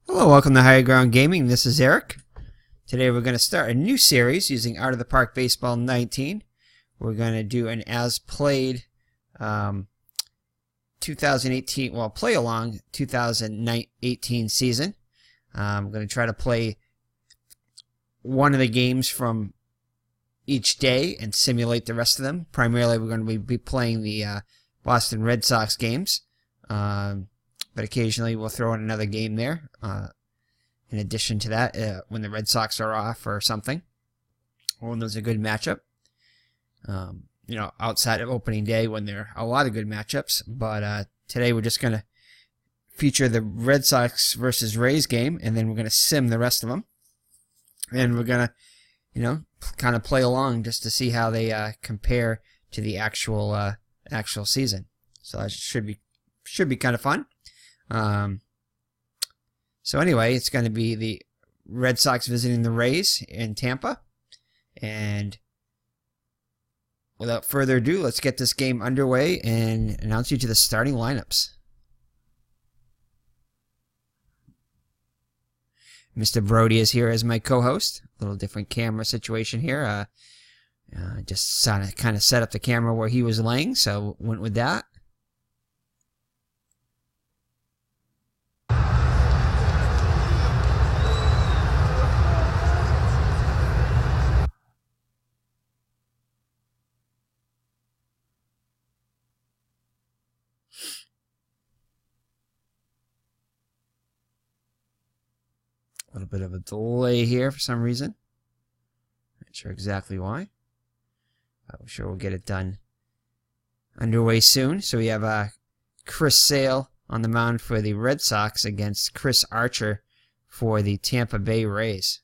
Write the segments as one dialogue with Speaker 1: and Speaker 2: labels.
Speaker 1: Hello, welcome to Higher Ground Gaming. This is Eric. Today we're going to start a new series using Out of the Park Baseball 19. We're going to do an as-played 2018, play-along 2018 season. I'm going to try to play one of the games from each day and simulate the rest of them. Primarily, we're going to be playing the Boston Red Sox games. But occasionally we'll throw in another game there. In addition to that, when the Red Sox are off or something, or when there's a good matchup. Outside of opening day when there are a lot of good matchups. But today we're just going to feature the Red Sox versus Rays game, and then we're going to sim the rest of them. And we're going to, kind of play along just to see how they compare to the actual season. So that should be kind of fun. So anyway, it's going to be the Red Sox visiting the Rays in Tampa. And without further ado, let's get this game underway and announce you to the starting lineups. Mr. Brody is here as my co-host. A little different camera situation here. Just kind of set up the camera where he was laying, so went with that. A little bit of a delay here for some reason. Not sure exactly why. I'm sure we'll get it done underway soon. So we have Chris Sale on the mound for the Red Sox against Chris Archer for the Tampa Bay Rays.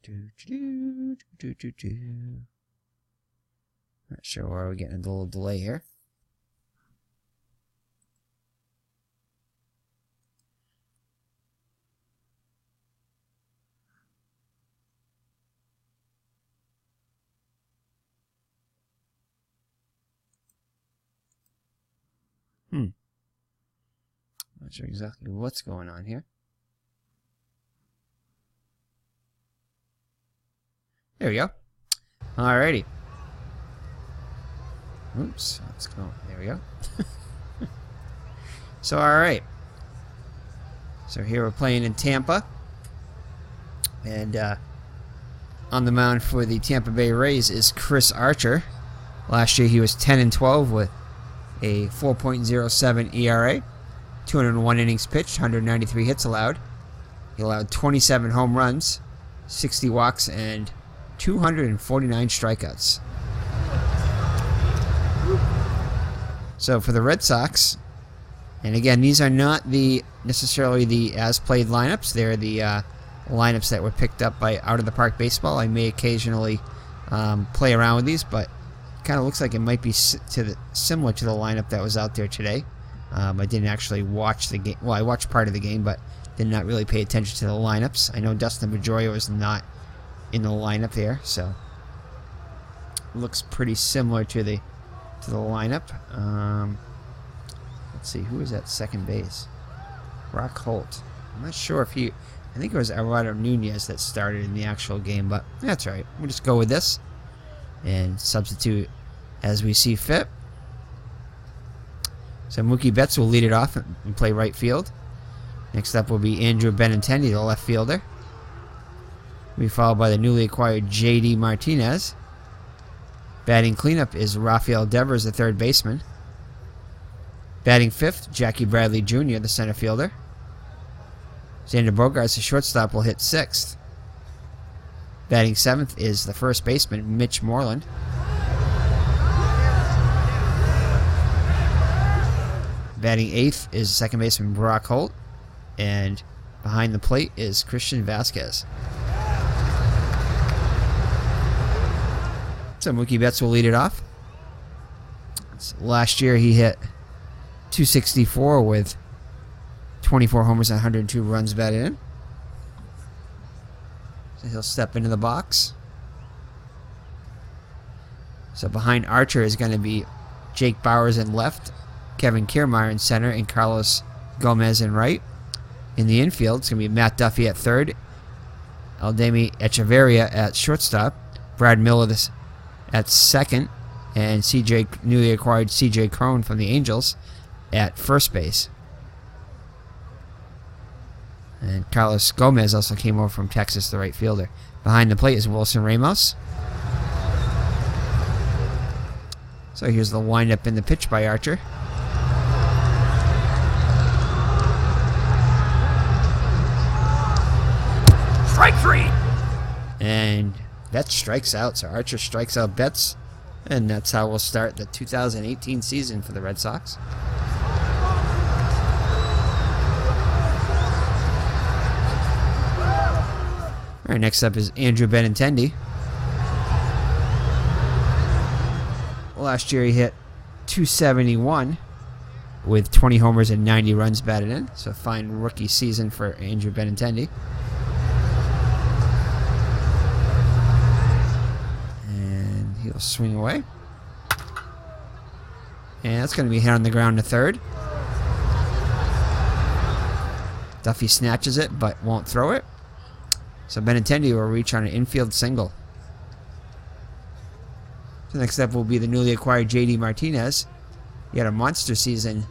Speaker 1: Not sure why we're getting a little delay here. Not sure exactly what's going on here. There we go. Alrighty. Oops. Let's go. There we go. So, alright. So here we're playing in Tampa. And on the mound for the Tampa Bay Rays is Chris Archer. Last year he was 10-12 with a 4.07 ERA. 201 innings pitched, 193 hits allowed. He allowed 27 home runs, 60 walks, and 249 strikeouts. So for the Red Sox, and again, these are not necessarily the as-played lineups. They're the lineups that were picked up by Out of the Park Baseball. I may occasionally play around with these, but it kind of looks like it might be similar to the lineup that was out there today. I didn't actually watch the game. Well, I watched part of the game, but did not really pay attention to the lineups. I know Dustin Pedroia was not in the lineup there, so looks pretty similar to the lineup. Let's see, who is at second base? Brock Holt. I'm not sure if I think it was Eduardo Nunez that started in the actual game, but that's all right. We'll just go with this and substitute as we see fit. So Mookie Betts will lead it off and play right field. Next up will be Andrew Benintendi, the left fielder. We'll be followed by the newly acquired J.D. Martinez. Batting cleanup is Rafael Devers, the third baseman. Batting fifth, Jackie Bradley Jr., the center fielder. Xander Bogaerts, the shortstop, will hit sixth. Batting seventh is the first baseman, Mitch Moreland. Batting eighth is second baseman Brock Holt. And behind the plate is Christian Vasquez. So Mookie Betts will lead it off. Last year he hit .264 with 24 homers and 102 runs batted in. So he'll step into the box. So behind Archer is going to be Jake Bauers in left, Kevin Kiermaier in center and Carlos Gomez in right. In the infield, it's going to be Matt Duffy at third, Aldemi Echeverria at shortstop, Brad Miller at second, and newly acquired C.J. Cron from the Angels at first base. And Carlos Gomez also came over from Texas, the right fielder. Behind the plate is Wilson Ramos. So here's the windup in the pitch by Archer.
Speaker 2: Strike three!
Speaker 1: And Betts strikes out. So Archer strikes out Betts. And that's how we'll start the 2018 season for the Red Sox. All right, next up is Andrew Benintendi. Last year he hit .271 with 20 homers and 90 runs batted in. So a fine rookie season for Andrew Benintendi. And he'll swing away. And that's going to be hit on the ground to third. Duffy snatches it but won't throw it. So Benintendi will reach on an infield single. So next up will be the newly acquired J.D. Martinez. He had a monster season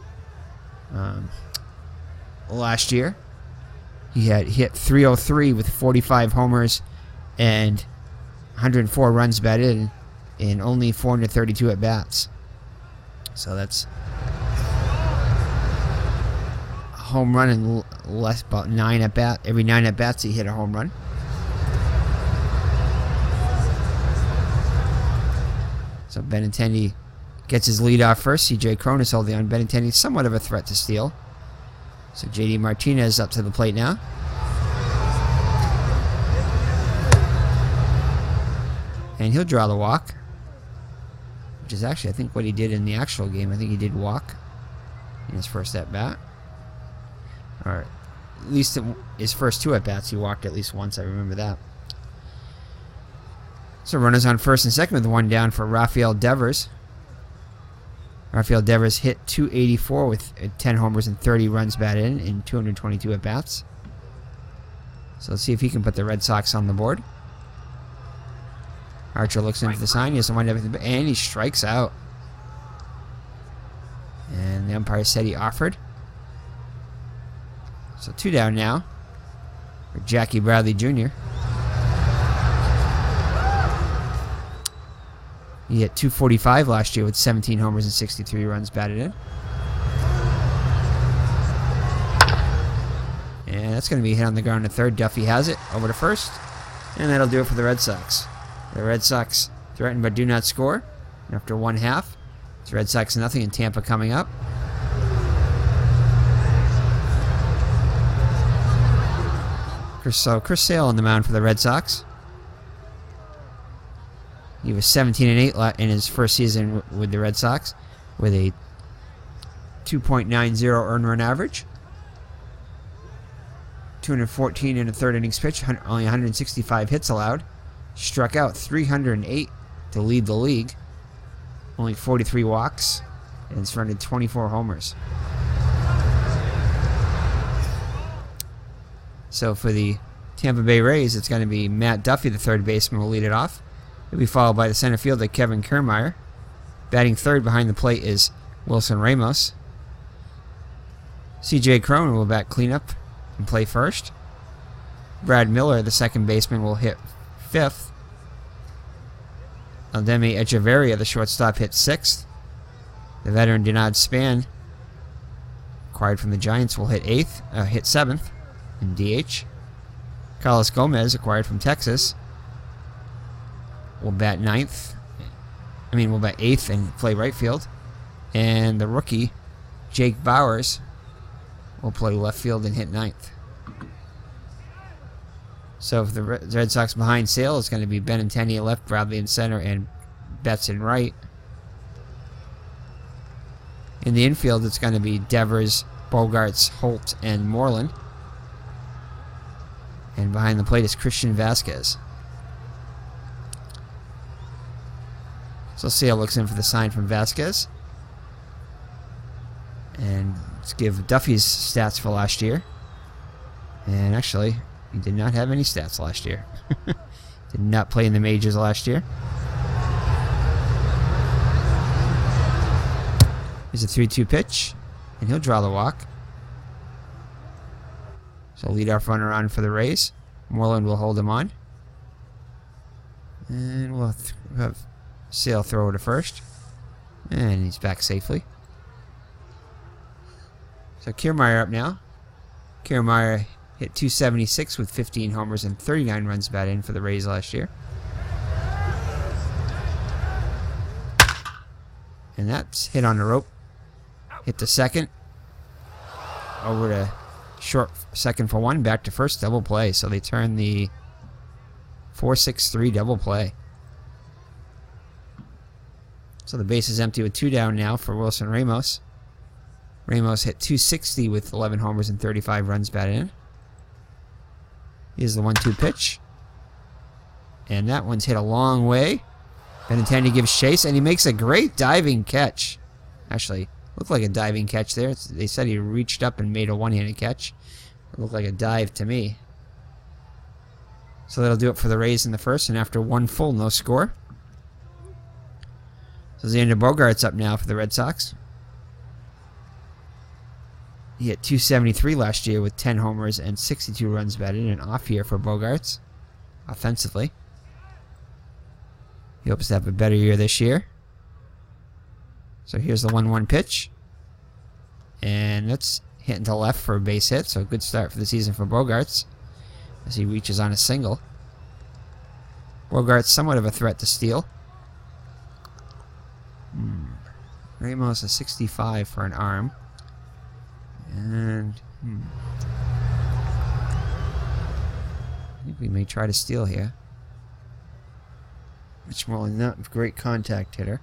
Speaker 1: last year. He had hit .303 with 45 homers and 104 runs batted in only 432 at-bats. So that's a home run in less, about 9 at-bats. Every 9 at-bats he hit a home run. So Benintendi gets his lead off first. C.J. Cron is holding on. Benintendi somewhat of a threat to steal. So J.D. Martinez up to the plate now. And he'll draw the walk, which is actually, I think, what he did in the actual game. I think he did walk in his first at-bat. Or at least his first 2 at-bats, he walked at least once. I remember that. So runners on first and second with 1 down for Rafael Devers. Rafael Devers hit .284 with 10 homers and 30 runs batted in 222 at-bats. So let's see if he can put the Red Sox on the board. Archer looks in for the sign. He has to wind up, and he strikes out. And the umpire said he offered. So 2 down now for Jackie Bradley Jr. He hit .245 last year with 17 homers and 63 runs batted in. And that's going to be hit on the ground to third. Duffy has it over to first. And that'll do it for the Red Sox. The Red Sox threaten but do not score. And after 1/2, it's Red Sox nothing in Tampa coming up. Chris Sale on the mound for the Red Sox. He was 17-8 in his first season with the Red Sox, with a 2.90 earned run average, 214 in a third innings pitch, only 165 hits allowed, struck out 308 to lead the league, only 43 walks, and surrendered 24 homers. So for the Tampa Bay Rays, it's going to be Matt Duffy, the third baseman, will lead it off. He'll be followed by the center fielder, Kevin Kiermaier. Batting third behind the plate is Wilson Ramos. C.J. Cron will bat cleanup and play first. Brad Miller, the second baseman, will hit fifth. Aldemi Echeverria, the shortstop, hit sixth. The veteran Denard Span, acquired from the Giants, will hit seventh in DH. Carlos Gomez, acquired from Texas, will bat eighth and play right field. And the rookie, Jake Bowers, will play left field and hit ninth. So for the Red Sox behind Sale, it's going to be Benintendi at left, Bradley in center, and Betts in right. In the infield, it's going to be Devers, Bogarts, Holt, and Moreland. And behind the plate is Christian Vasquez. So Sale looks in for the sign from Vasquez. And let's give Duffy's stats for last year. And actually, he did not have any stats last year. Did not play in the majors last year. Here's a 3-2 pitch, and he'll draw the walk. So leadoff runner on for the Rays. Moreland will hold him on. And we'll have Sale throw to first. And he's back safely. So Kiermaier up now. Kiermaier hit .276 with 15 homers and 39 runs batted in for the Rays last year. And that's hit on the rope. Hit to second. Over to short, second for one. Back to first, double play. So they turn the 4-6-3 double play. So the base is empty with 2 down now for Wilson Ramos. Ramos hit .260 with 11 homers and 35 runs batted in. Here's the 1-2 pitch. And that one's hit a long way. Benintendi gives chase, and he makes a great diving catch. Actually, looked like a diving catch there. They said he reached up and made a one-handed catch. It looked like a dive to me. So that'll do it for the Rays in the first, and after one full, no score. So Xander Bogaerts up now for the Red Sox. He hit .273 last year with 10 homers and 62 runs batted in. An off year for Bogaerts offensively. He hopes to have a better year this year. So here's the 1-1 pitch. And that's hitting to left for a base hit. So a good start for the season for Bogaerts as he reaches on a single. Bogaerts somewhat of a threat to steal. Ramos a 65 for an arm. And I think we may try to steal here. Mitch Moreland, not a great contact hitter.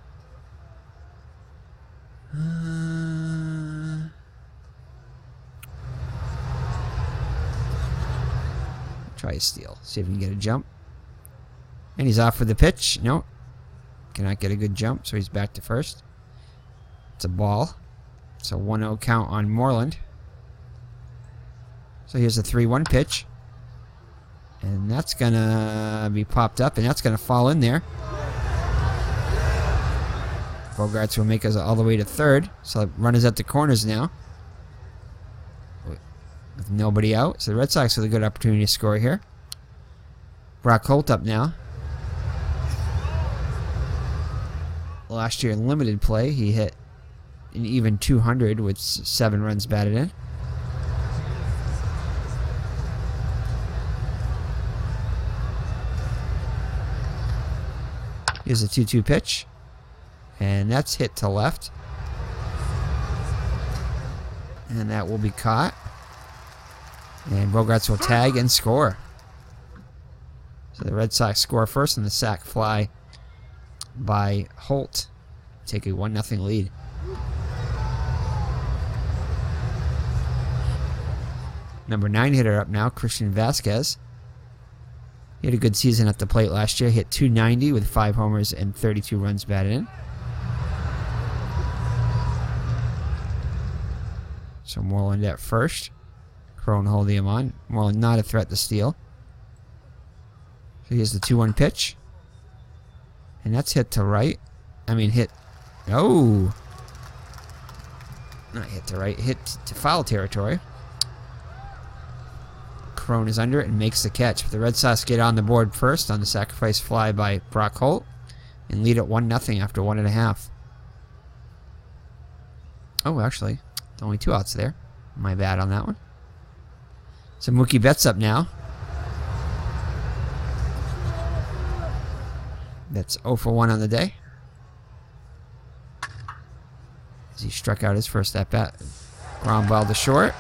Speaker 1: Try a steal. See if we can get a jump. And he's off for the pitch. Nope. Cannot get a good jump, so he's back to first. It's a ball. It's a 1-0 count on Moreland. So here's a 3-1 pitch. And that's going to be popped up, and that's going to fall in there. Bogaerts will make us all the way to third. So runners at the corners now. With nobody out. So the Red Sox with a good opportunity to score here. Brock Holt up now. Last year in limited play, he hit an even 200 with 7 runs batted in. Here's a 2-2 pitch. And that's hit to left. And that will be caught. And Bogaerts will tag and score. So the Red Sox score first, and the sac fly by Holt. Take a 1-0 lead. Number 9 hitter up now, Christian Vasquez. He had a good season at the plate last year. Hit .290 with 5 homers and 32 runs batted in. So Moreland at first. Crone holding him on. Moreland not a threat to steal. So here's the 2-1 pitch. And that's hit to right. Hit. Oh! Not hit to right. Hit to foul territory. Crone is under it and makes the catch. But the Red Sox get on the board first on the sacrifice fly by Brock Holt and lead at 1-0 after 1.5. Oh, actually, only 2 outs there. My bad on that one. So Mookie Betts up now. That's 0 for 1 on the day. As he struck out his first at bat. Ground ball to short.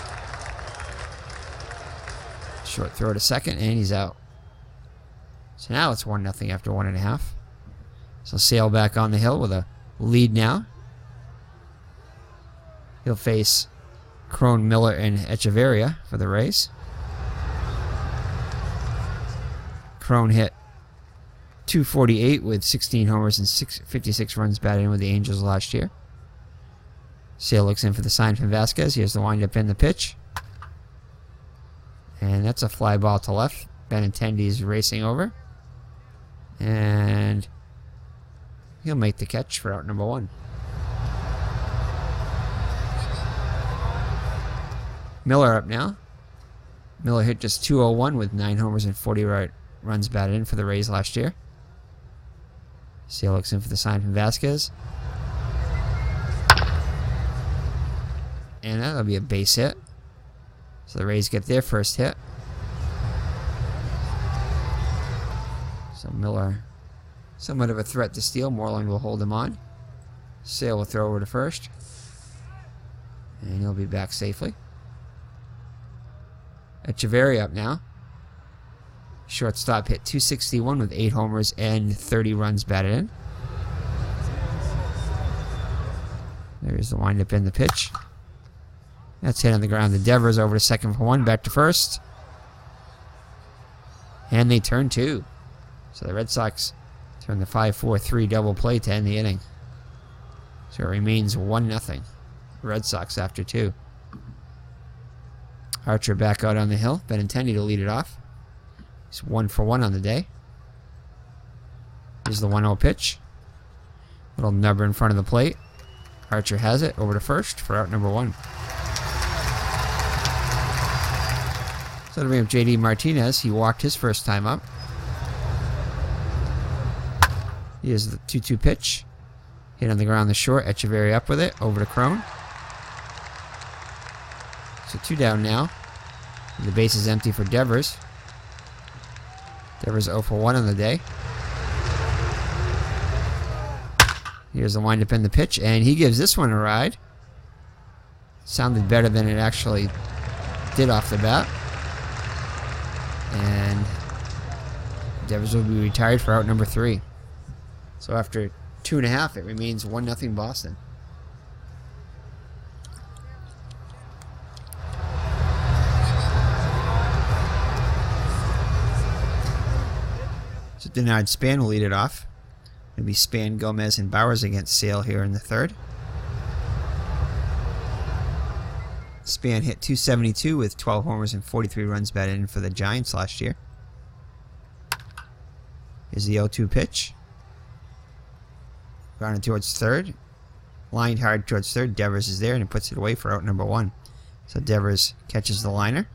Speaker 1: Short throw to second, and he's out. So now it's 1-0 after 1.5. So Sale back on the hill with a lead now. He'll face Crone, Miller, and Echeverria for the Rays. Crone hit .248 with 16 homers and 56 runs batted in with the Angels last year. Sale looks in for the sign from Vasquez. Here's the windup in the pitch. And that's a fly ball to left. Benintendi's racing over. And he'll make the catch for out number 1. Miller up now. Miller hit just .201 with 9 homers and 40 runs batted in for the Rays last year. Sale looks in for the sign from Vasquez. And that'll be a base hit. So the Rays get their first hit. So Miller, somewhat of a threat to steal. Moreland will hold him on. Sale will throw over to first. And he'll be back safely. Echeverria up now. Shortstop hit .261 with 8 homers and 30 runs batted in. There's the windup in the pitch. That's hit on the ground. The Devers over to second for 1. Back to first. And they turn 2. So the Red Sox turn the 5-4-3 double play to end the inning. So it remains 1-0. Red Sox after 2. Archer back out on the hill. Benintendi to lead it off. He's 1 for 1 on the day. Here's the 1-0 pitch. Little nubber in front of the plate. Archer has it over to first for out number 1. So it'll bring up J.D. Martinez. He walked his first time up. Here's the 2-2 pitch. Hit on the ground the short. Echeverria up with it. Over to Crone. So 2 down now. The base is empty for Devers. Devers 0 for 1 on the day. Here's the windup in the pitch. And he gives this one a ride. Sounded better than it actually did off the bat. And Devers will be retired for out number 3. So after 2.5, it remains 1-0 Boston. So Denard Span will lead it off. It'll be Span, Gomez, and Bowers against Sale here in the 3rd. Span hit .272 with 12 homers and 43 runs batted in for the Giants last year. Here's the 0-2 pitch. Grounded towards third. Lined hard towards third. Devers is there and he puts it away for out number 1. So Devers catches the liner.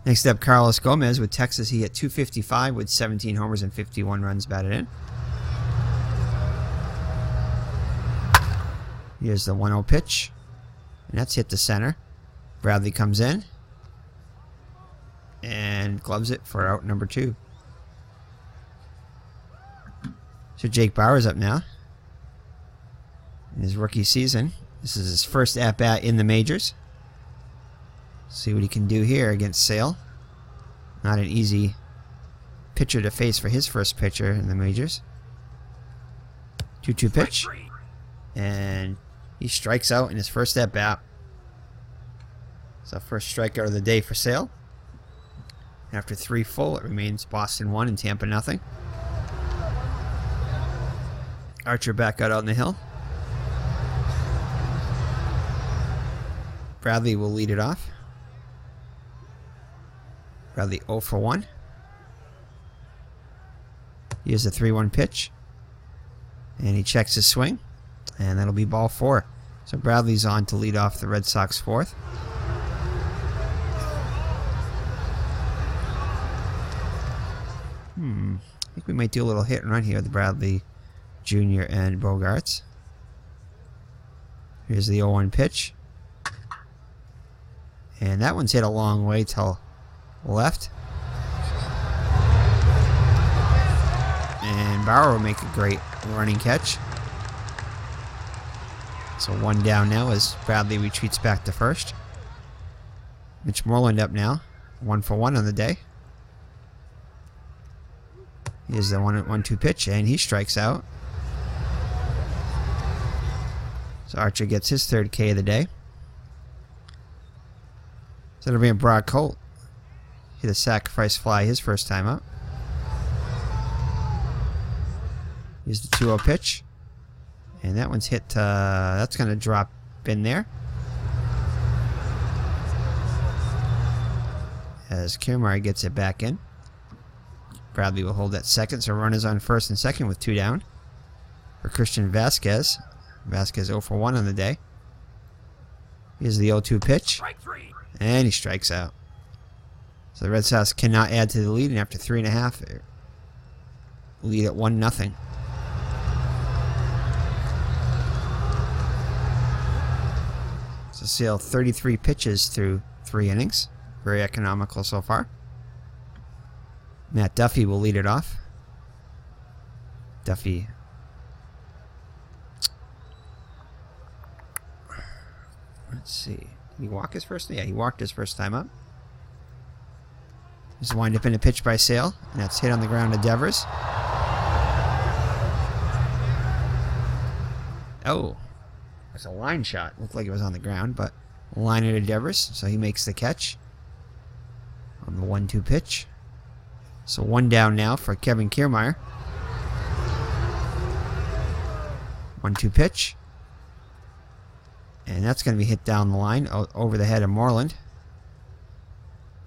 Speaker 1: Next up, Carlos Gomez with Texas. He hit .255 with 17 homers and 51 runs batted in. Here's the 1-0 pitch. And that's hit to center. Bradley comes in. And gloves it for out number 2. So Jake Bauer's up now. In his rookie season. This is his first at-bat in the majors. See what he can do here against Sale. Not an easy pitcher to face for his first pitcher in the majors. 2-2 pitch. And he strikes out in his first at-bat. So first strikeout of the day for Sale. After 3 full, it remains Boston 1 and Tampa nothing. Archer back out on the hill. Bradley will lead it off. Bradley 0 for 1. Here's the 3-1 pitch. And he checks his swing. And that'll be ball 4. So Bradley's on to lead off the Red Sox 4th. I think we might do a little hit and run here, the Bradley Jr. and Bogarts. Here's the 0-1 pitch. And that one's hit a long way till left. And Bauer will make a great running catch. So 1 down now as Bradley retreats back to first. Mitch Moreland up now. 1 for 1 on the day. Here's the 1-2 pitch, and he strikes out. So Archer gets his 3rd K of the day. So it'll be a Brock Holt. Hit a sacrifice fly his first time up. Here's the 2-0 pitch. And that one's hit. That's going to drop in there. As Kiermaier gets it back in. Bradley will hold at second, so runners on first and second with 2 down. For Christian Vasquez. Vasquez 0 for 1 on the day. Here's the 0-2 pitch. And he strikes out. So the Red Sox cannot add to the lead, and after 3.5, lead at 1-0. So Sale 33 pitches through 3 innings. Very economical so far. Matt Duffy will lead it off. Duffy. Let's see. Did he walk his first? Yeah, he walked his first time up. Just wind up in a pitch by Sale. And that's hit on the ground to Devers. Oh. It's a line shot. Looked like it was on the ground, but line it to Devers, so he makes the catch on the 1-2 pitch. So 1 down now for Kevin Kiermaier. 1-2 pitch. And that's going to be hit down the line over the head of Moreland.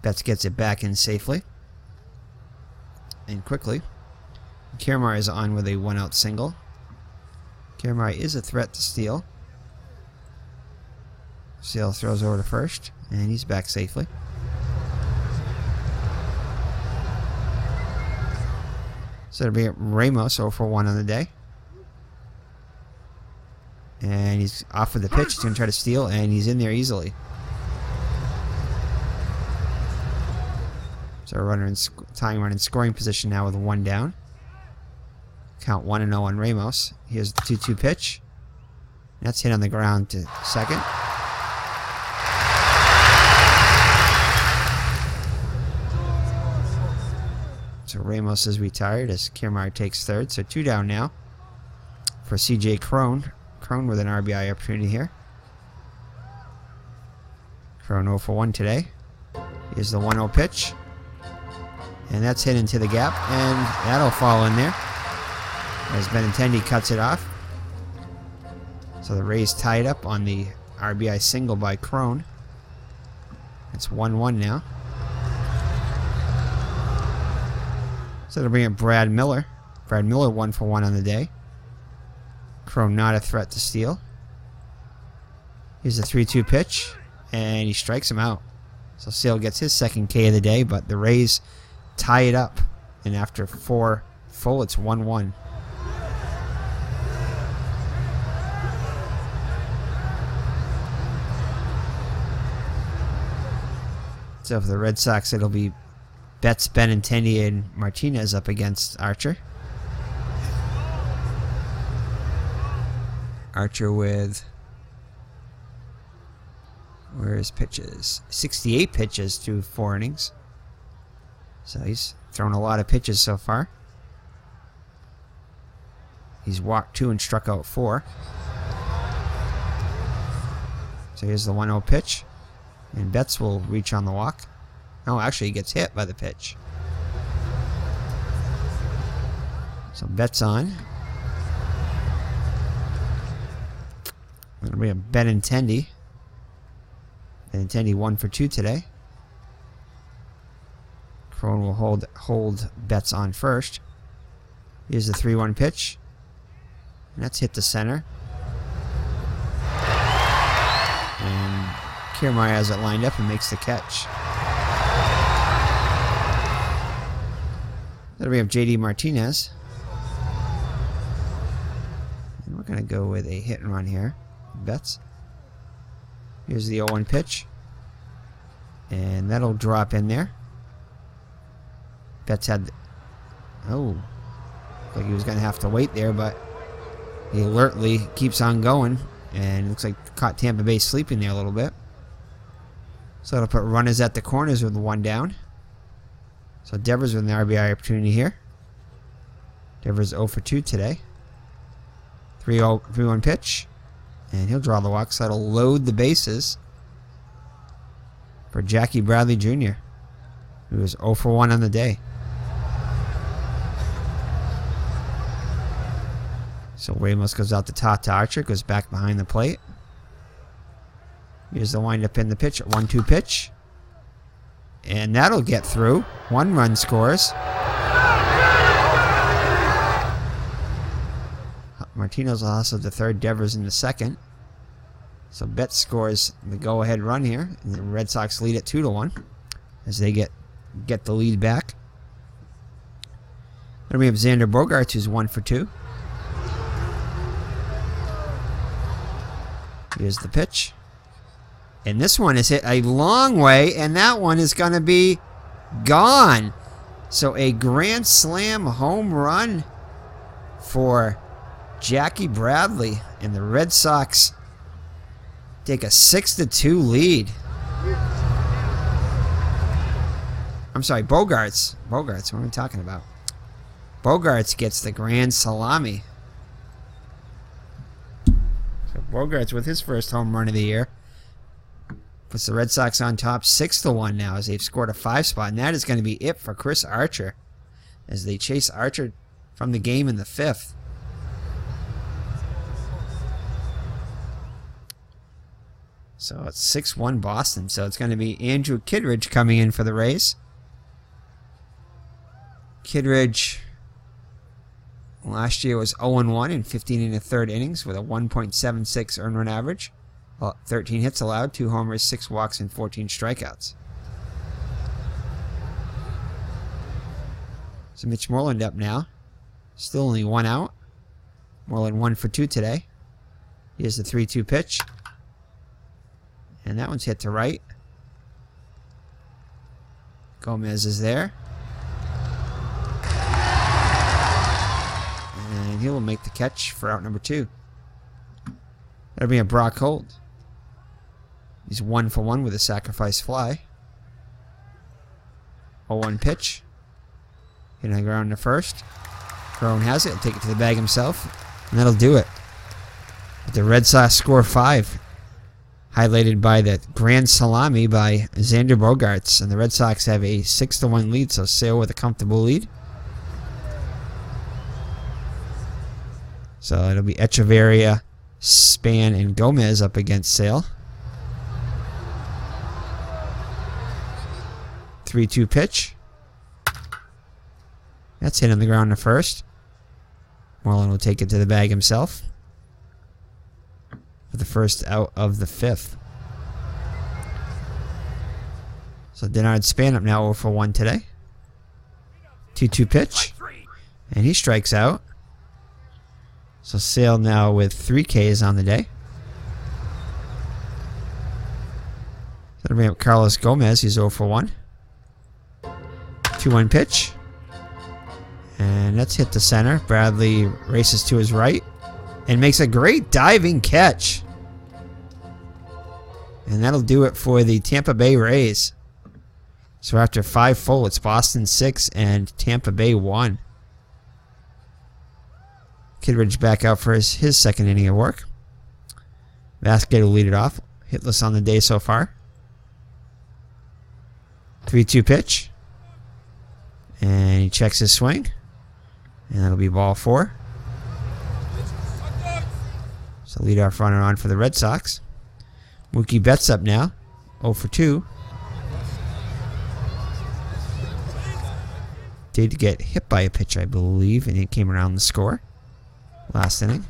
Speaker 1: Betts gets it back in safely. And quickly. Kiermaier is on with a 1-out single. Kiermaier is a threat to steal. Sale throws over to first, and he's back safely. So it'll be Ramos 0 for 1 on the day. And he's off with the pitch. He's going to try to steal, and he's in there easily. So a runner in tying run in scoring position now with 1 down. Count 1-0 on Ramos. Here's the 2-2 pitch. That's hit on the ground to second. So Ramos is retired as Kiermaier takes third. So 2 down now for C.J. Cron. Cron with an RBI opportunity here. Cron 0 for 1 today. Here's the 1-0 pitch. And that's hit into the gap. And that'll fall in there as Benintendi cuts it off. So the Rays tied up on the RBI single by Cron. It's 1-1 now. So they'll bring in Brad Miller. Brad Miller 1 for 1 on the day. Cron not a threat to steal. Here's the 3-2 pitch. And he strikes him out. So Sale gets his second K of the day, but the Rays tie it up. And after 4 full, it's 1-1. So for the Red Sox, it'll be Betts, Benintendi, and Martinez up against Archer. Archer with, where his pitches? 68 pitches through 4 innings. So he's thrown a lot of pitches so far. He's walked 2 and struck out 4. So here's the 1-0 pitch. And Betts will reach on the walk. No, actually he gets hit by the pitch. So Betts on. It'll be a Benintendi. Benintendi 1 for 2 today. Cron will hold Betts on first. Here's the 3-1 pitch. And that's hit to center. And Kiermaier has it lined up and makes the catch. Then we have J.D. Martinez. And we're going to go with a hit and run here. Betts. Here's the 0-1 pitch. And that'll drop in there. Betts had... Oh. Like he was going to have to wait there, but he alertly keeps on going. And it looks like caught Tampa Bay sleeping there a little bit. So it'll put runners at the corners with 1 down. So Devers with an RBI opportunity here. Devers 0 for 2 today. 3-1 pitch. And he'll draw the walk, so that'll load the bases for Jackie Bradley Jr., who was 0 for 1 on the day. So Ramos goes out the top to Archer, goes back behind the plate. Here's the windup in the pitch, 1-2 pitch. And that'll get through. 1 run scores. Martinez also the third, Devers in the second. So Betts scores the go-ahead run here, and the Red Sox lead at 2-1 as they get the lead back. Then we have Xander Bogaerts, who's 1 for 2. Here's the pitch. And this one is hit a long way, and that one is going to be gone. So a grand slam home run for Jackie Bradley, and the Red Sox take a 6-2 lead. I'm sorry, Bogaerts. Bogaerts, what am I talking about? Bogaerts gets the grand salami. So Bogaerts with his first home run of the year puts the Red Sox on top 6-1 now as they've scored a 5 spot, and that is going to be it for Chris Archer as they chase Archer from the game in the 5th. So it's 6-1 Boston. So it's going to be Andrew Kittredge coming in for the Rays. Kittredge last year was 0-1 in 15 1/3 innings with a 1.76 earned run average. 13 hits allowed, 2 homers, 6 walks, and 14 strikeouts. So Mitch Moreland up now. Still only 1 out. Moreland 1 for 2 today. Here's the 3-2 pitch. And that one's hit to right. Gomez is there. And he will make the catch for out number 2. That'll be a Brock Holt. He's 1 for 1 with a sacrifice fly. 0-1 pitch. Hitting the ground in the first. Crone has it. He'll take it to the bag himself. And that'll do it. The Red Sox score 5. Highlighted by the grand salami by Xander Bogaerts. And the Red Sox have a 6-1 lead, so Sale with a comfortable lead. So it'll be Echeverria, Span, and Gomez up against Sale. 3-2 pitch. That's hit on the ground in the first. Moreland will take it to the bag himself for the first out of the 5th. So Denard Span up now 0 for 1 today. 2-2 pitch. And he strikes out. So Sale now with 3 Ks on the day. That'll bring up Carlos Gomez. He's 0 for 1. 2-1 pitch. And that's hit to center. Bradley races to his right and makes a great diving catch. And that'll do it for the Tampa Bay Rays. So after 5 full, it's Boston 6 and Tampa Bay 1. Kittredge back out for his second inning of work. Vasquez will lead it off. Hitless on the day so far. 3-2 pitch. And he checks his swing. And that'll be ball 4. So leadoff runner on for the Red Sox. Mookie Betts up now. 0 for 2. Did get hit by a pitch, I believe, and it came around the score. Last inning.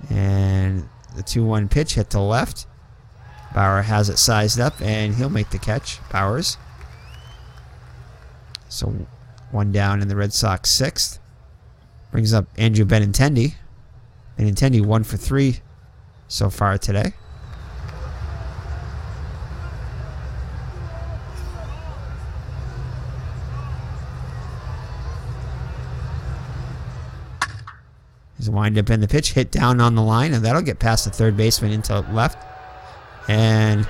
Speaker 1: And the 2-1 pitch hit to left. Bauer has it sized up, and he'll make the catch. Bowers. So 1 down in the Red Sox 6th. Brings up Andrew Benintendi. Benintendi 1 for 3 so far today. He's a wind-up in the pitch, hit down on the line, and that'll get past the third baseman into left. And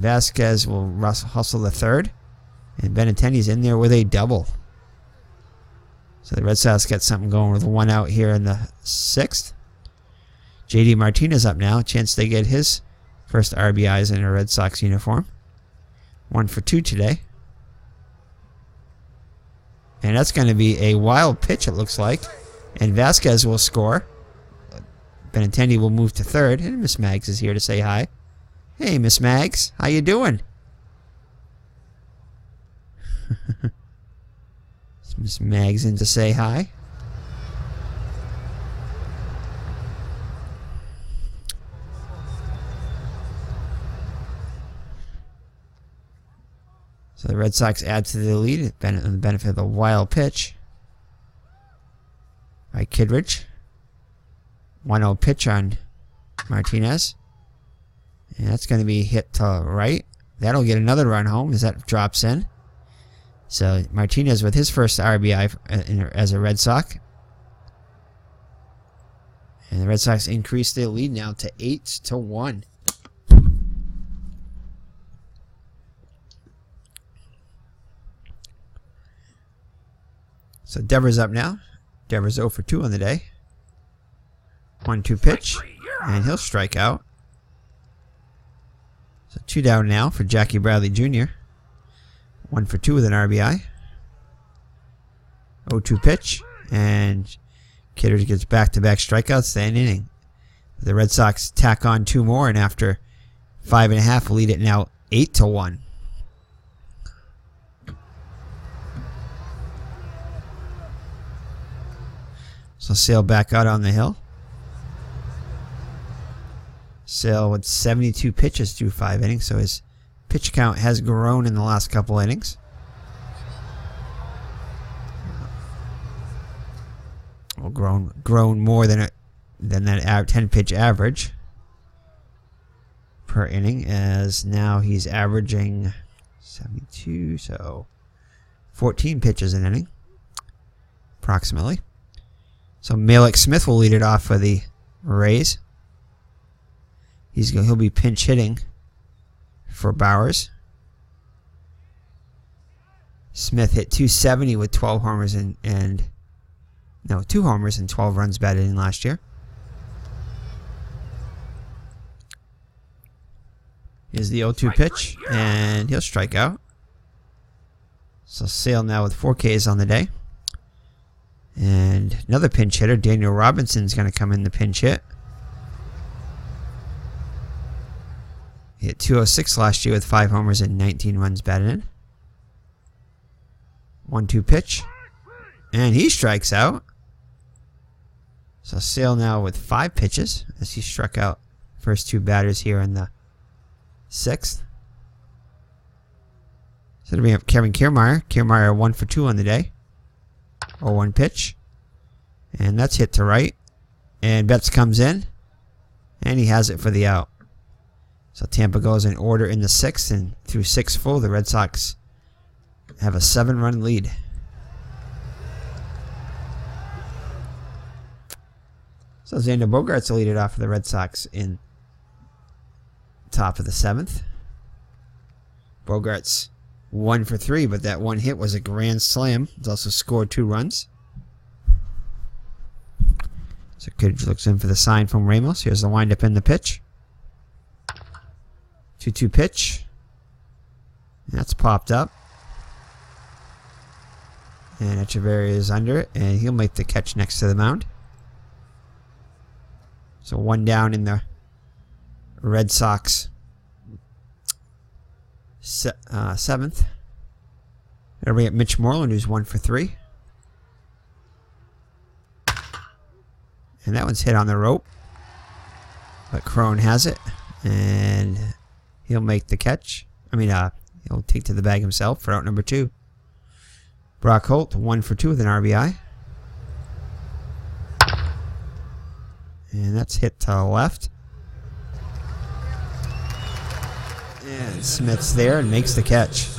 Speaker 1: Vasquez will hustle the third. And Benintendi's in there with a double. So the Red Sox get something going with 1 out here in the 6th. JD Martinez up now. Chance they get his first RBIs in a Red Sox uniform. 1 for 2 today. And that's going to be a wild pitch, it looks like. And Vasquez will score. Benintendi will move to third. And Miss Mags is here to say hi. Hey, Miss Mags. How you doing? Is Miss Mags in to say hi? So the Red Sox add to the lead on the benefit of the wild pitch by Kidridge. 1-0 pitch on Martinez. And that's going to be hit to right. That'll get another run home as that drops in. So Martinez with his first RBI as a Red Sox. And the Red Sox increase their lead now to 8-1. So Devers up now. Devers 0 for 2 on the day. 1-2 pitch. And he'll strike out. So 2 down now for Jackie Bradley Jr. 1 for 2 with an RBI. 0-2 pitch. And Kidder gets back-to-back strikeouts to end inning. The Red Sox tack on 2 more, and after 5.5, lead it now 8-1. So Sale back out on the hill. Sale with 72 pitches through 5 innings, so his pitch count has grown in the last couple innings. Well, grown more than that 10-pitch average per inning, as now he's averaging 72, so 14 pitches an inning, approximately. So Malik Smith will lead it off for the Rays. He'll be pinch hitting for Bowers. Smith hit .270 with 12 homers and 2 homers and 12 runs batted in last year. Here's the 0-2 pitch, and he'll strike out. So Sale now with 4 Ks on the day. And another pinch hitter, Daniel Robinson's going to come in the pinch hit. He hit .206 last year with 5 homers and 19 runs batted in. 1-2 pitch. And he strikes out. So Sale now with 5 pitches as he struck out first 2 batters here in the 6th. So it'll be up Kevin Kiermaier. Kiermaier 1 for 2 on the day. 0-1 pitch. And that's hit to right. And Betts comes in. And he has it for the out. So Tampa goes in order in the 6th. And through 6 full, the Red Sox have a 7-run lead. So Xander Bogaerts will lead it off for the Red Sox in top of the 7th. Bogaerts 1 for 3, but that one hit was a grand slam. He's also scored 2 runs. So Kidridge looks in for the sign from Ramos. Here's the windup in the pitch. 2-2 pitch. And that's popped up. And Echeverria is under it, and he'll make the catch next to the mound. So 1 down in the Red Sox 7th. It'll be at Mitch Moreland, who's 1 for 3. And that one's hit on the rope. But Crone has it. And he'll make the catch. He'll take to the bag himself for out number 2. Brock Holt, 1 for 2 with an RBI. And that's hit to the left. And Smith's there and makes the catch.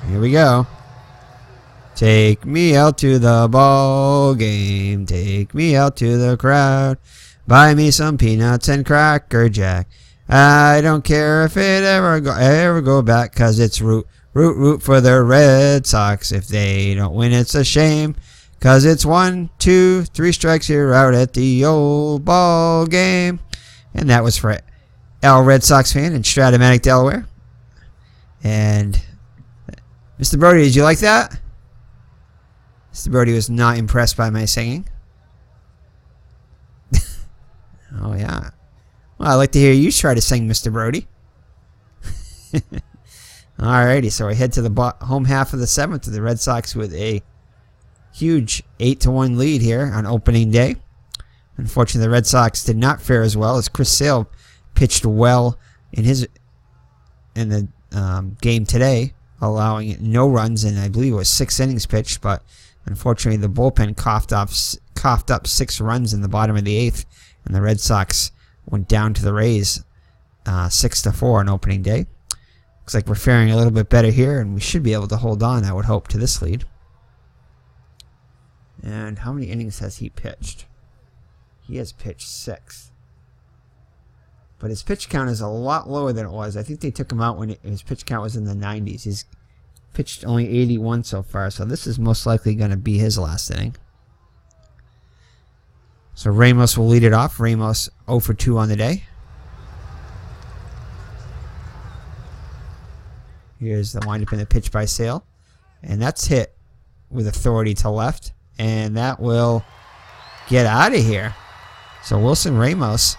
Speaker 1: Here we go. Take me out to the ball game. Take me out to the crowd. Buy me some peanuts and Cracker Jack. I don't care if it ever go back, 'cause it's root for the Red Sox. If they don't win, it's a shame, 'cause it's 1, 2, 3 strikes, you're out at the old ball game. And that was for Al Red Sox fan in Stratomatic, Delaware. And Mr. Brody, did you like that? Mr. Brody was not impressed by my singing. Oh, yeah. Well, I'd like to hear you try to sing, Mr. Brody. Alrighty, so we head to the home half of the 7th to the Red Sox with a huge 8-1 lead here on opening day. Unfortunately, the Red Sox did not fare as well as Chris Sale pitched well in the game today, allowing no runs in, I believe it was 6 innings pitched, but unfortunately the bullpen coughed up 6 runs in the bottom of the 8th, and the Red Sox went down to the Rays 6-4 on opening day. Looks like we're faring a little bit better here, and we should be able to hold on, I would hope, to this lead. And how many innings has he pitched? He has pitched 6. But his pitch count is a lot lower than it was. I think they took him out when his pitch count was in the 90s. He's pitched only 81 so far, so this is most likely going to be his last inning. So Ramos will lead it off. Ramos 0 for 2 on the day. Here's the windup in the pitch by Sale. And that's hit with authority to left. And that will get out of here. So Wilson Ramos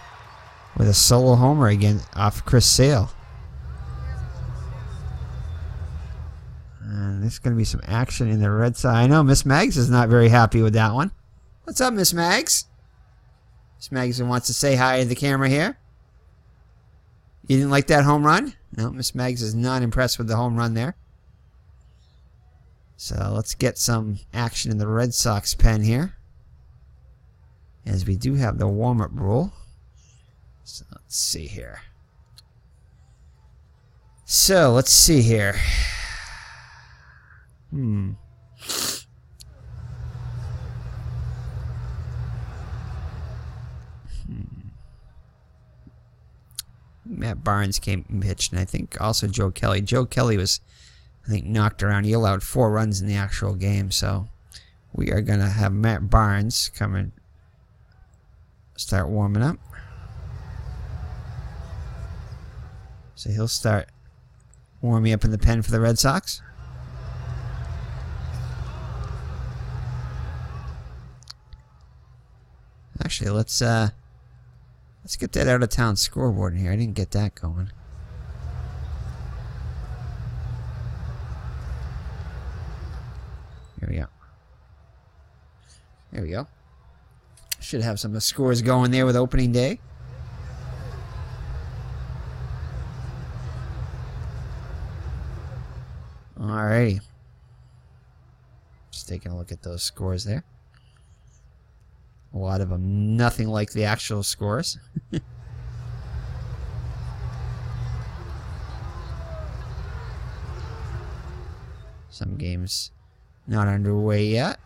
Speaker 1: with a solo homer again off Chris Sale. And there's going to be some action in the Red Sox. I know Miss Mags is not very happy with that one. What's up, Miss Mags? Miss Mags wants to say hi to the camera here. You didn't like that home run? No, Miss Mags is not impressed with the home run there. So let's get some action in the Red Sox pen here, as we do have the warm-up rule. So let's see here. Matt Barnes came and pitched, and I think also Joe Kelly. Joe Kelly was, I think, knocked around. He allowed 4 runs in the actual game, so we are going to have Matt Barnes come and start warming up. So he'll start warming up in the pen for the Red Sox. Actually, let's get that out-of-town scoreboard in here. I didn't get that going. Here we go. There we go. Should have some scores going there with opening day. Alrighty. Just taking a look at those scores there. A lot of them nothing like the actual scores. Some games not underway yet.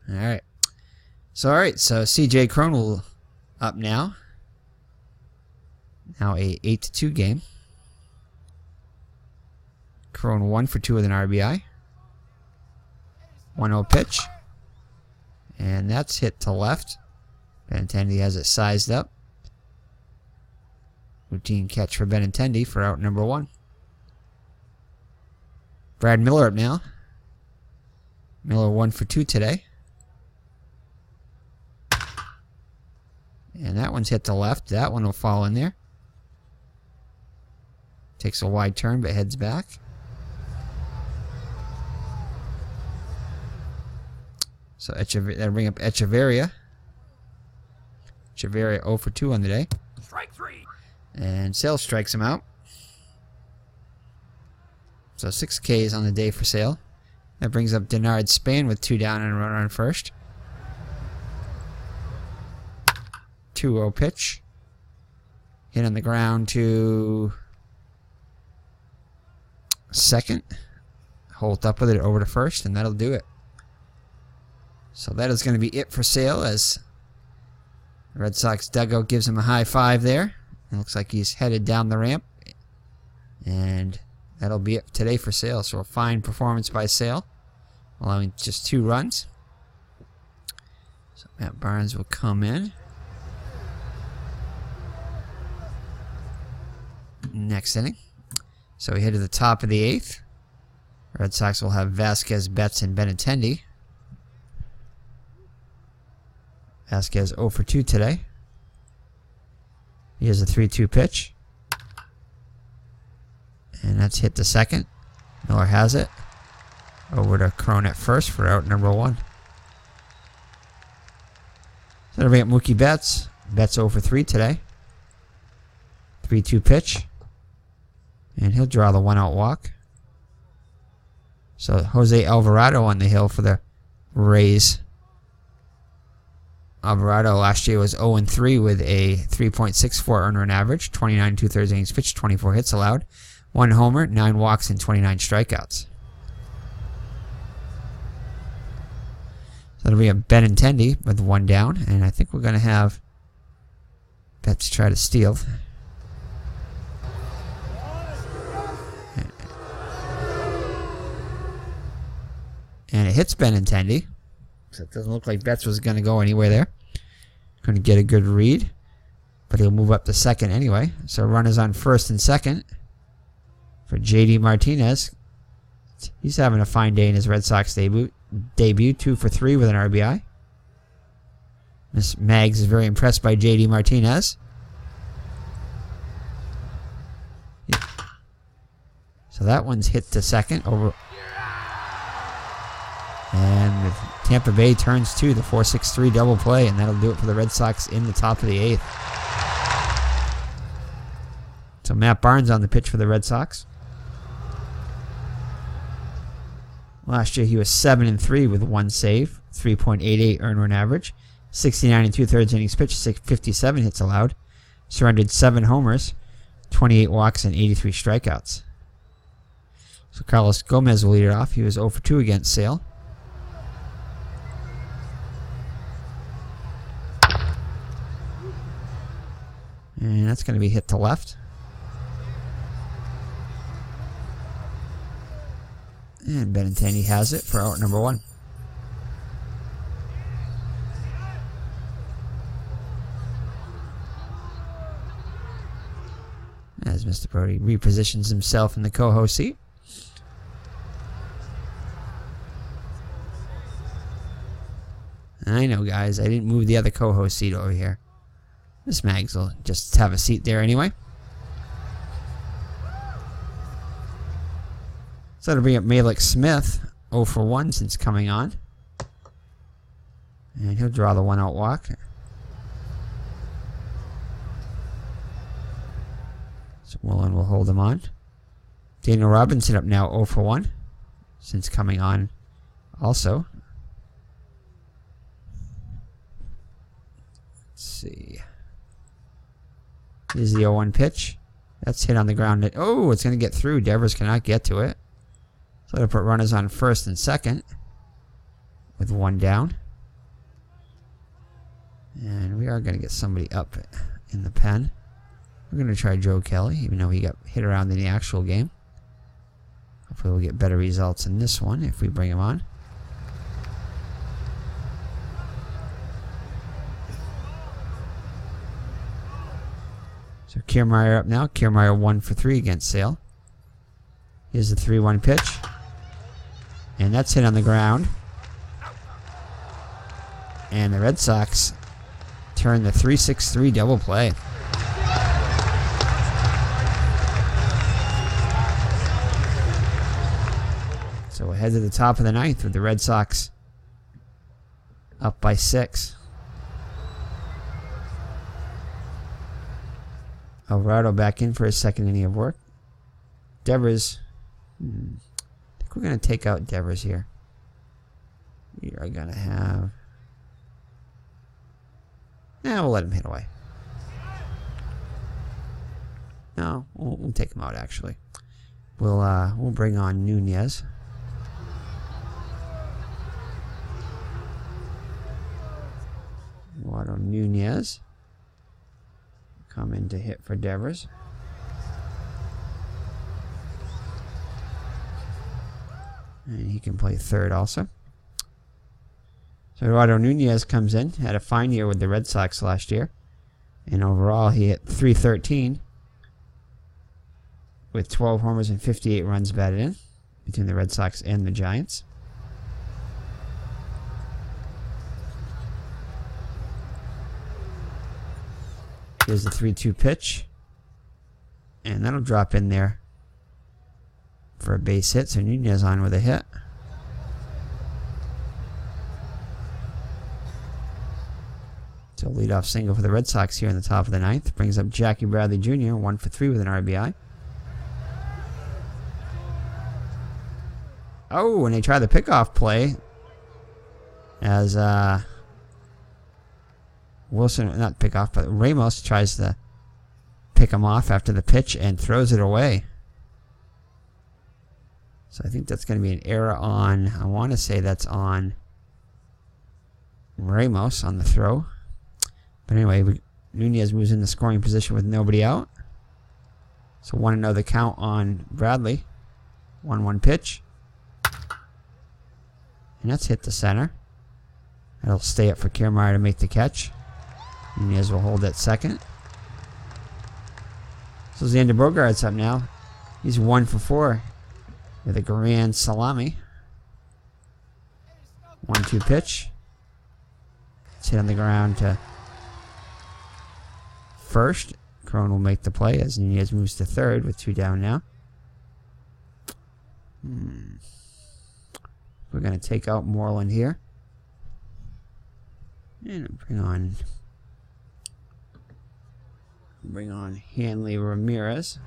Speaker 1: Alright. So CJ Cronel up now. Now a 8-2 game. Crone 1 for 2 with an RBI. 1-0 pitch. And that's hit to left. Benintendi has it sized up. Routine catch for Benintendi for out number 1. Brad Miller up now. Miller 1 for 2 today. And that one's hit to left. That one will fall in there. Takes a wide turn but heads back. So that'll bring up Echeverria. Echeverria 0 for 2 on the day.
Speaker 2: Strike 3.
Speaker 1: And Sale strikes him out. So 6 Ks on the day for Sale. That brings up Denard Span with 2 down and a runner on first. 2-0 pitch. Hit on the ground to second. Holt up with it over to first, and that'll do it. So that is going to be it for Sale, as the Red Sox dugout gives him a high five there. It looks like he's headed down the ramp. And that'll be it today for Sale. So a fine performance by Sale, allowing just 2 runs. So Matt Barnes will come in. Next inning. So we head to the top of the 8th. Red Sox will have Vasquez, Betts, and Benintendi. Vasquez 0 for 2 today. Here's a 3-2 pitch. And that's hit to second. Miller has it. Over to Crone at first for out number 1. So that'll bring up Mookie Betts. Betts 0 for 3 today. 3-2 pitch. And he'll draw the 1-out walk. So Jose Alvarado on the hill for the Rays. Alvarado last year was 0-3 with a 3.64 earned run average, 29 2/3 innings pitched, 24 hits allowed, 1 homer, 9 walks, and 29 strikeouts. So that'll be a Benintendi with 1 down, and I think we're going to have Betts try to steal. And it hits Benintendi. So it doesn't look like Betts was going to go anywhere there. Going to get a good read. But he'll move up to second anyway. So runners on first and second for J.D. Martinez. He's having a fine day in his Red Sox debut. 2 for 3 with an RBI. Miss Maggs is very impressed by J.D. Martinez. Yeah. So that one's hit to second over. And Tampa Bay turns 2, the 4-6-3 double play, and that'll do it for the Red Sox in the top of the 8th. So Matt Barnes on the pitch for the Red Sox. Last year he was 7-3 with 1 save, 3.88 earned run average, 69 2/3 innings pitched, 57 hits allowed, surrendered 7 homers, 28 walks, and 83 strikeouts. So Carlos Gomez will lead it off. He was 0 for 2 against Sale. And that's going to be hit to left. And Benintendi has it for out number 1. As Mr. Brody repositions himself in the co-host seat. I know, guys, I didn't move the other co-host seat over here. Miss Maggs will just have a seat there anyway. So that'll bring up Malik Smith, 0 for 1 since coming on. And he'll draw the 1-out walk. So Willen will hold him on. Daniel Robinson up now 0 for 1 since coming on also. Let's see. Here's the 0-1 pitch. That's hit on the ground. Oh, it's going to get through. Devers cannot get to it. So that'll put runners on first and second with 1 down. And we are going to get somebody up in the pen. We're going to try Joe Kelly, even though he got hit around in the actual game. Hopefully we'll get better results in this one if we bring him on. So Kiermaier up now. Kiermaier 1 for 3 against Sale. Here's the 3-1 pitch. And that's hit on the ground. And the Red Sox turn the 3-6-3 double play. So we'll head to the top of the 9th with the Red Sox up by 6. Alvarado back in for his second inning of work. Devers. I think we're going to take out Devers here. We are going to have... we'll let him hit away. No, we'll take him out actually. We'll bring on Nunez. Eduardo Nunez. Come in to hit for Devers. And he can play third also. So Eduardo Nunez comes in, had a fine year with the Red Sox last year. And overall, he hit .313 with 12 homers and 58 runs batted in between the Red Sox and the Giants. Here's the 3-2 pitch. And that'll drop in there for a base hit. So Nunez on with a hit. So leadoff single for the Red Sox here in the top of the ninth. Brings up Jackie Bradley Jr., 1 for 3 with an RBI. Oh, and they try the pickoff play as Wilson, not pickoff, but Ramos tries to pick him off after the pitch and throws it away. So I think that's going to be an error on, I want to say that's on Ramos on the throw. But anyway, Nunez moves in the scoring position with nobody out. So 1-0 the count on Bradley. 1-1 pitch. And that's hit to center. That'll stay up for Kiermaier to make the catch. Nunez will hold at second. So Xander Bogaerts up now. He's 1 for 4 with a grand salami. 1-2 pitch. It's hit on the ground to first. Cron will make the play as Nunez moves to third with 2 down now. We're going to take out Moreland here. And bring on Hanley Ramirez.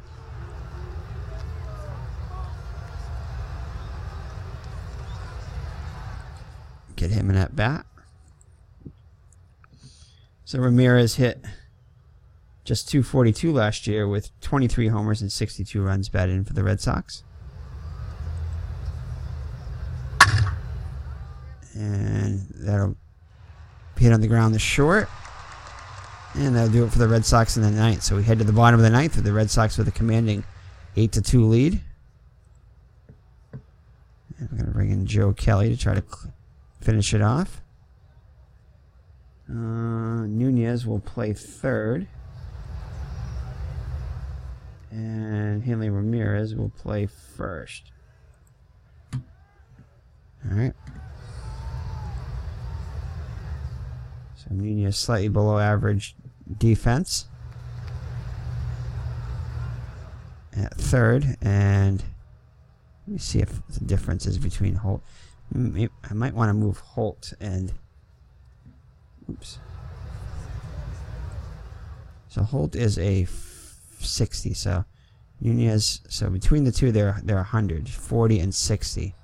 Speaker 1: Get him in at bat. So Ramirez hit just .242 last year with 23 homers and 62 runs batted in for the Red Sox. And that'll hit on the ground the short. And that'll do it for the Red Sox in the ninth. So we head to the bottom of the ninth with the Red Sox with a commanding 8-2 lead. And we're going to bring in Joe Kelly to try to finish it off. Nunez will play third. And Hanley Ramirez will play first. Alright. So Nunez slightly below average defense at third. And let me see if the difference is between Holt. I might want to move Holt and... Oops. So Holt is a 60. So Nunez, so between the two, they're 100, 40 and 60.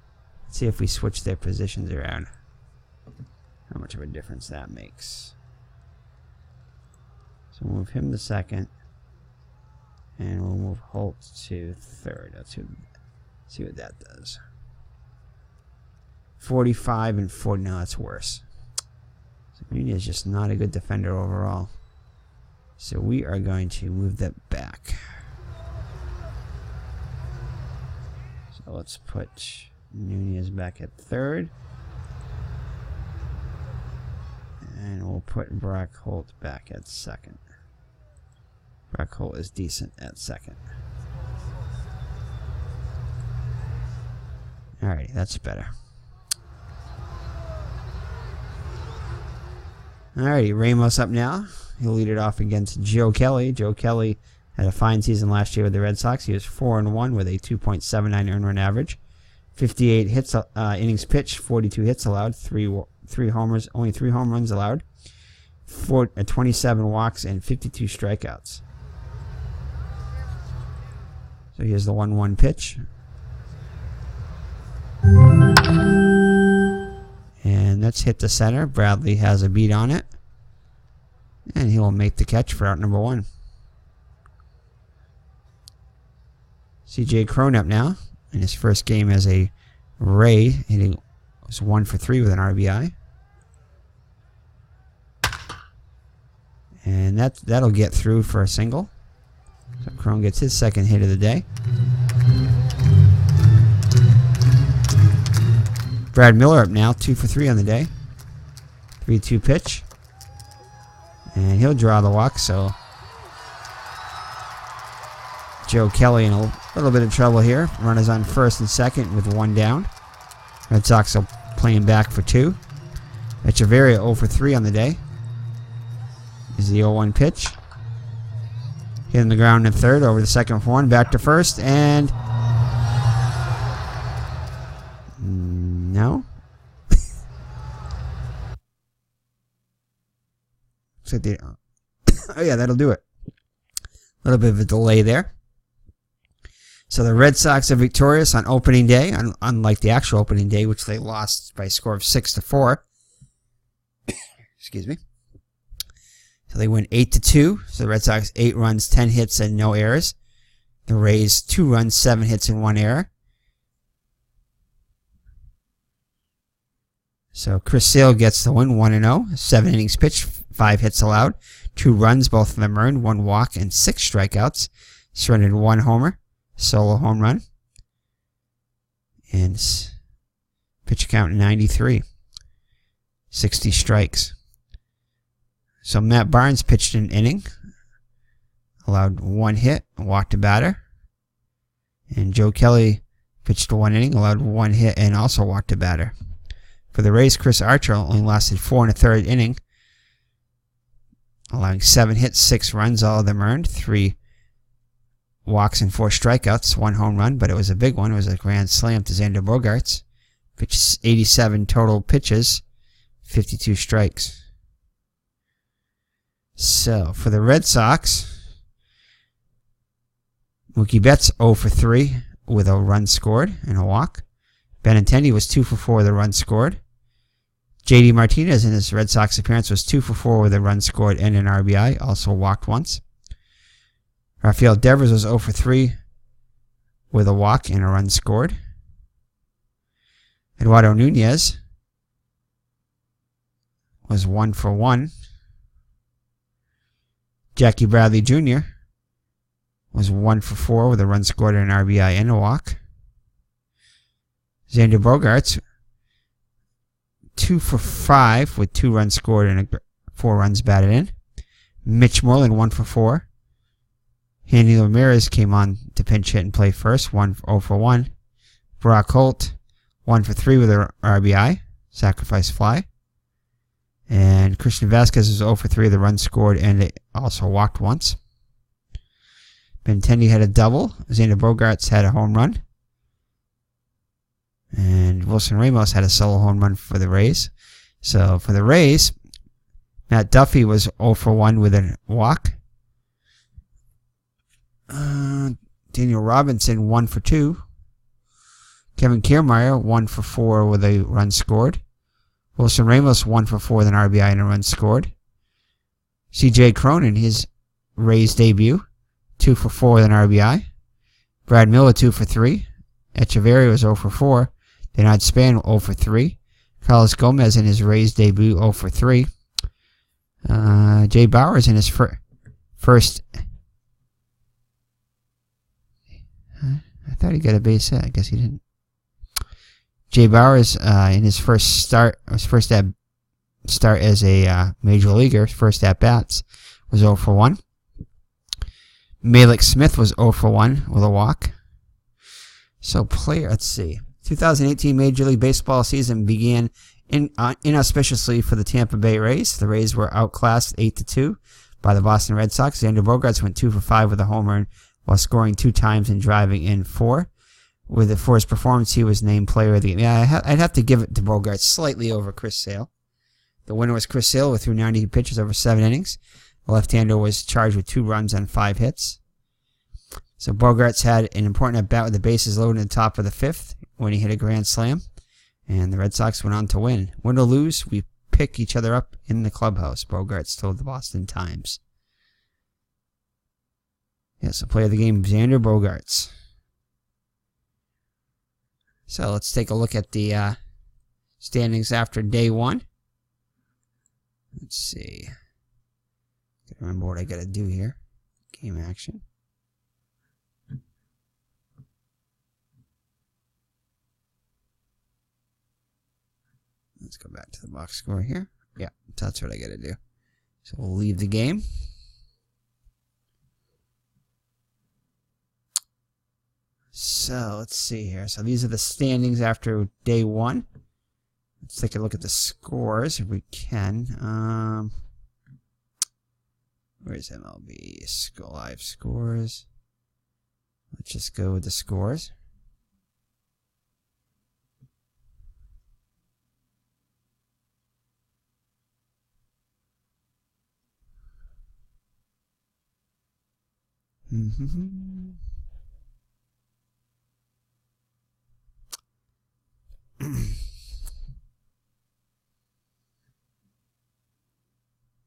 Speaker 1: Let's see if we switch their positions around. How much of a difference that makes. So we'll move him to second. And we'll move Holt to third. Let's see what that does. 45 and 40. No, that's worse. So Nunez is just not a good defender overall. So we are going to move that back. So let's put Nunez back at third. And we'll put Brock Holt back at second. Brock Holt is decent at second. Alrighty, that's better. Alrighty, Ramos up now. He'll lead it off against Joe Kelly. Joe Kelly had a fine season last year with the Red Sox. He was 4-1 with a 2.79 earned run average. 58 hits, innings pitched, 42 hits allowed, three homers, only 3 home runs allowed, 27 walks, and 52 strikeouts. So here's the 1-1 pitch. And that's hit to center. Bradley has a beat on it. And he will make the catch for out number 1. CJ Cron up now in his first game as a Ray. He was 1 for 3 with an RBI. And that'll get through for a single. So Cron gets his second hit of the day. Brad Miller up now, 2 for 3 on the day. 3-2 pitch. And he'll draw the walk, so Joe Kelly in a little bit of trouble here. Runners on first and second with 1 down. Red Sox are playing back for 2. Echeverria 0 for 3 on the day. Is the 0-1 pitch. Hitting the ground in third, over the second for 1, back to first, and no. So oh yeah, that'll do it. A little bit of a delay there. So the Red Sox are victorious on opening day, unlike the actual opening day, which they lost by a score of 6-4. Excuse me. So they win 8-2. So the Red Sox 8 runs, 10 hits, and no errors. The Rays 2 runs, 7 hits, and 1 error. So Chris Sale gets the win, 1-0. 7 innings pitched, 5 hits allowed, 2 runs, both of them earned, 1 walk, and 6 strikeouts. Surrendered 1 homer, solo home run. And pitch count 93. 60 strikes. So Matt Barnes pitched an inning, allowed 1 hit, walked a batter. And Joe Kelly pitched 1 inning, allowed 1 hit, and also walked a batter. For the Rays, Chris Archer only lasted 4 1/3 inning, allowing 7 hits, 6 runs, all of them earned, 3 walks and 4 strikeouts, 1 home run, but it was a big one. It was a grand slam to Xander Bogaerts. Pitched 87 total pitches, 52 strikes. So, for the Red Sox, Mookie Betts 0 for 3 with a run scored and a walk. Benintendi was 2 for 4 with a run scored. JD Martinez in his Red Sox appearance was 2 for 4 with a run scored and an RBI, also walked once. Rafael Devers was 0 for 3 with a walk and a run scored. Eduardo Nunez was 1 for 1. Jackie Bradley Jr. was 1 for 4 with a run scored and an RBI and a walk. Xander Bogaerts 2 for 5 with 2 runs scored and 4 runs batted in. Mitch Moreland 1 for 4. Handy Ramirez came on to pinch hit and play first, 0 for 1. Brock Holt 1 for 3 with an RBI, sacrifice fly. And Christian Vasquez was 0 for 3 with a run scored and it also walked once. Benintendi had a double. Xander Bogaerts had a home run. And Wilson Ramos had a solo home run for the Rays. So for the Rays, Matt Duffy was 0 for 1 with a walk. Daniel Robinson 1 for 2. Kevin Kiermaier 1 for 4 with a run scored. Wilson Ramos 1 for 4 with an RBI and a run scored. CJ Cronin, his Rays debut, 2 for 4 with an RBI. Brad Miller 2 for 3. Echeverria was 0 for 4. Denard Span 0 for 3. Carlos Gomez in his Rays debut 0 for 3. Jay Bowers in his first. I thought he got a base hit. I guess he didn't. Jay Bowers in his first start as a major leaguer, first at bats, was 0 for 1. Malik Smith was 0 for 1 with a walk. So let's see. 2018 Major League Baseball season began inauspiciously for the Tampa Bay Rays. The Rays were outclassed 8-2 by the Boston Red Sox. Xander Bogaerts went 2 for 5 with a home run while scoring 2 times and driving in 4. For his performance, he was named player of the game. Yeah, I'd have to give it to Bogaerts slightly over Chris Sale. The winner was Chris Sale, who threw 90 pitches over 7 innings. The left-hander was charged with 2 runs on 5 hits. So Bogaerts had an important at-bat with the bases loaded in the top of the 5th when he hit a grand slam. And the Red Sox went on to win. Win or lose, we pick each other up in the clubhouse, Bogaerts told the Boston Times. Yes, so player of the game, Xander Bogaerts. So let's take a look at the standings after day 1. Let's see. Gotta remember what I gotta do here. Game action. Let's go back to the box score here. Yeah, that's what I got to do. So we'll leave the game. So let's see here. So these are the standings after day 1. Let's take a look at the scores if we can. Where's MLB? Live scores. Let's just go with the scores.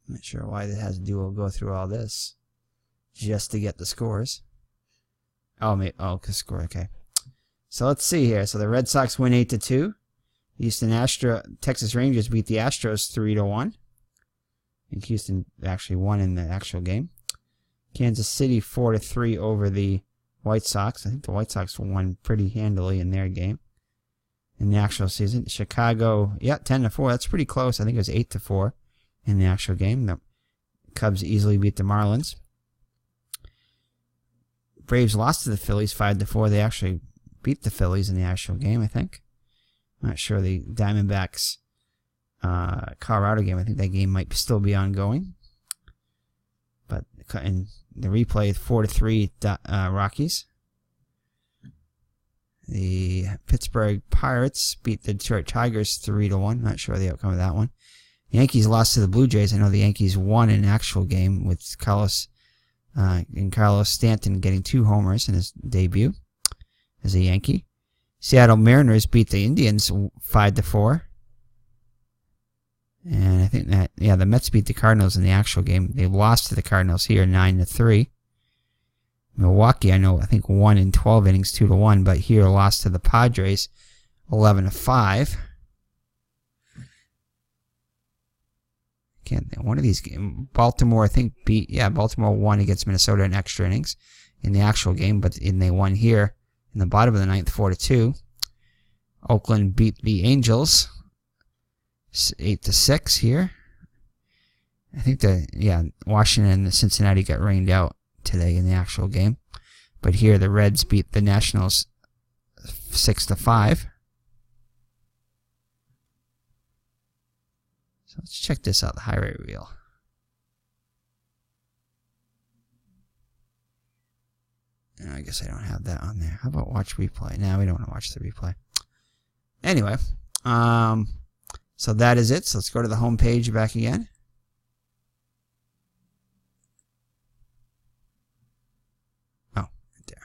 Speaker 1: Not sure why it has to go through all this just to get the scores. Oh, cause score. Okay. So let's see here. So the Red Sox win 8-2. Texas Rangers beat the Astros 3-1. I think Houston actually won in the actual game. Kansas City 4-3 over the White Sox. I think the White Sox won pretty handily in their game in the actual season. Chicago, 10-4. That's pretty close. I think it was 8-4 in the actual game. The Cubs easily beat the Marlins. Braves lost to the Phillies 5-4. They actually beat the Phillies in the actual game, I think. I'm not sure. The Diamondbacks Colorado game, I think that game might still be ongoing. But in the replay, 4-3 Rockies. The Pittsburgh Pirates beat the Detroit Tigers 3-1. Not sure the outcome of that one. The Yankees lost to the Blue Jays. I know the Yankees won an actual game with Carlos Stanton getting 2 homers in his debut as a Yankee. Seattle Mariners beat the Indians 5-4. And I think that, the Mets beat the Cardinals in the actual game. They lost to the Cardinals here 9-3. Milwaukee, I think won in 12 innings 2-1, but here lost to the Padres 11-5. Can't think. One of these games, Baltimore, I think Baltimore won against Minnesota in extra innings in the actual game, but they won here in the bottom of the 9th 4-2. Oakland beat the Angels 8-6 here. I think Washington and Cincinnati got rained out today in the actual game, but here the Reds beat the Nationals 6-5. So let's check this out, the high rate reel. I guess I don't have that on there. How about watch replay? No, we don't want to watch the replay. Anyway, so that is it. So let's go to the home page back again. Oh, right there.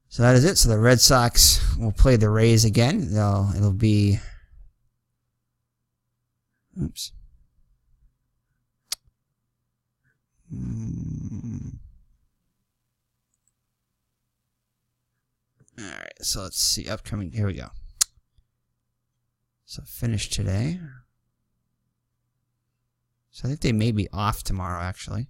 Speaker 1: So that is it. So the Red Sox will play the Rays again. It'll be... Oops. Alright, so let's see. Upcoming. Here we go. So finish today. So I think they may be off tomorrow, actually.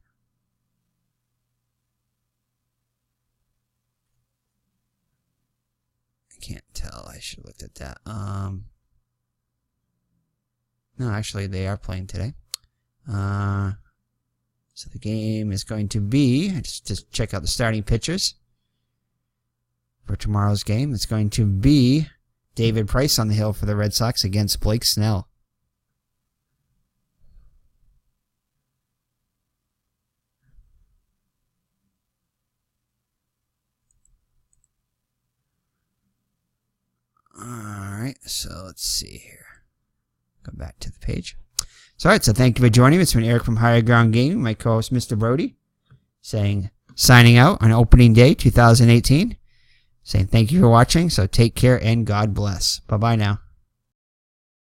Speaker 1: I can't tell. I should have looked at that. No, actually, they are playing today. So the game is going to be, just check out the starting pitchers for tomorrow's game. It's going to be David Price on the hill for the Red Sox against Blake Snell. Alright, so let's see here. Go back to the page. So, alright, so thank you for joining me. It's been Eric from Higher Ground Gaming, my co-host, Mr. Brody, signing out on opening day 2018. Saying thank you for watching, so take care and God bless. Bye-bye now.